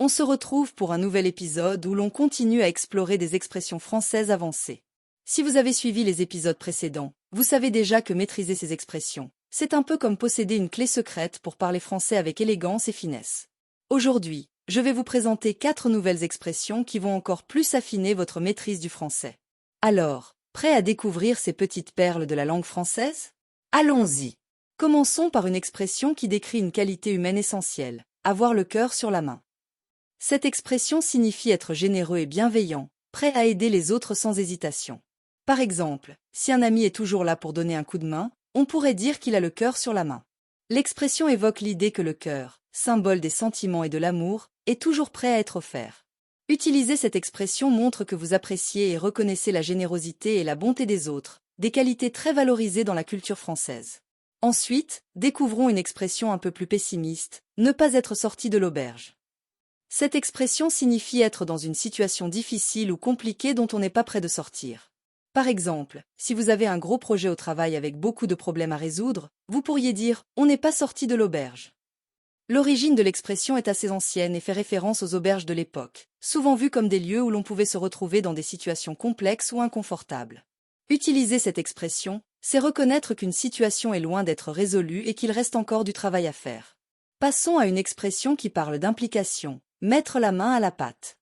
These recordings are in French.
On se retrouve pour un nouvel épisode où l'on continue à explorer des expressions françaises avancées. Si vous avez suivi les épisodes précédents, vous savez déjà que maîtriser ces expressions, c'est un peu comme posséder une clé secrète pour parler français avec élégance et finesse. Aujourd'hui, je vais vous présenter 4 nouvelles expressions qui vont encore plus affiner votre maîtrise du français. Alors, prêt à découvrir ces petites perles de la langue française? Allons-y! Commençons par une expression qui décrit une qualité humaine essentielle, avoir le cœur sur la main. Cette expression signifie être généreux et bienveillant, prêt à aider les autres sans hésitation. Par exemple, si un ami est toujours là pour donner un coup de main, on pourrait dire qu'il a le cœur sur la main. L'expression évoque l'idée que le cœur, symbole des sentiments et de l'amour, est toujours prêt à être offert. Utiliser cette expression montre que vous appréciez et reconnaissez la générosité et la bonté des autres, des qualités très valorisées dans la culture française. Ensuite, découvrons une expression un peu plus pessimiste, ne pas être sorti de l'auberge. Cette expression signifie être dans une situation difficile ou compliquée dont on n'est pas prêt de sortir. Par exemple, si vous avez un gros projet au travail avec beaucoup de problèmes à résoudre, vous pourriez dire « on n'est pas sorti de l'auberge ». L'origine de l'expression est assez ancienne et fait référence aux auberges de l'époque, souvent vues comme des lieux où l'on pouvait se retrouver dans des situations complexes ou inconfortables. Utiliser cette expression, c'est reconnaître qu'une situation est loin d'être résolue et qu'il reste encore du travail à faire. Passons à une expression qui parle d'implication, mettre la main à la pâte.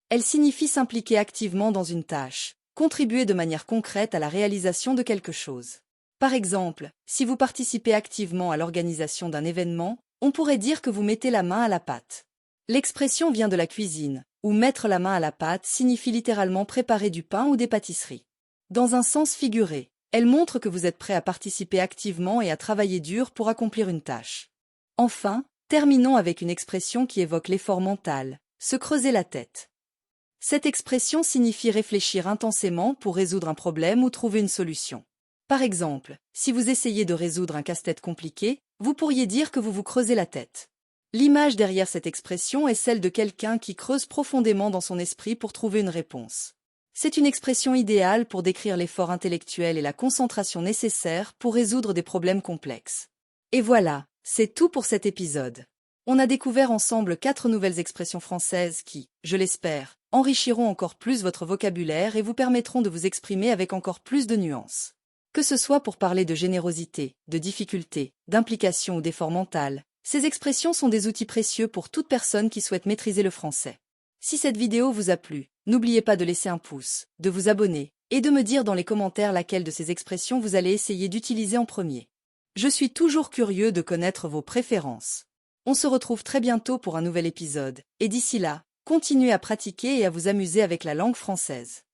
Elle signifie s'impliquer activement dans une tâche, contribuer de manière concrète à la réalisation de quelque chose. Par exemple, si vous participez activement à l'organisation d'un événement, on pourrait dire que vous mettez la main à la pâte. L'expression vient de la cuisine, où mettre la main à la pâte signifie littéralement préparer du pain ou des pâtisseries. Dans un sens figuré, elle montre que vous êtes prêt à participer activement et à travailler dur pour accomplir une tâche. Enfin, terminons avec une expression qui évoque l'effort mental, se creuser la tête. Cette expression signifie réfléchir intensément pour résoudre un problème ou trouver une solution. Par exemple, si vous essayez de résoudre un casse-tête compliqué, vous pourriez dire que vous vous creusez la tête. L'image derrière cette expression est celle de quelqu'un qui creuse profondément dans son esprit pour trouver une réponse. C'est une expression idéale pour décrire l'effort intellectuel et la concentration nécessaires pour résoudre des problèmes complexes. Et voilà, c'est tout pour cet épisode. On a découvert ensemble 4 nouvelles expressions françaises qui, je l'espère, enrichiront encore plus votre vocabulaire et vous permettront de vous exprimer avec encore plus de nuances. Que ce soit pour parler de générosité, de difficulté, d'implication ou d'effort mental, ces expressions sont des outils précieux pour toute personne qui souhaite maîtriser le français. Si cette vidéo vous a plu, n'oubliez pas de laisser un pouce, de vous abonner, et de me dire dans les commentaires laquelle de ces expressions vous allez essayer d'utiliser en premier. Je suis toujours curieux de connaître vos préférences. On se retrouve très bientôt pour un nouvel épisode, et d'ici là, continuez à pratiquer et à vous amuser avec la langue française.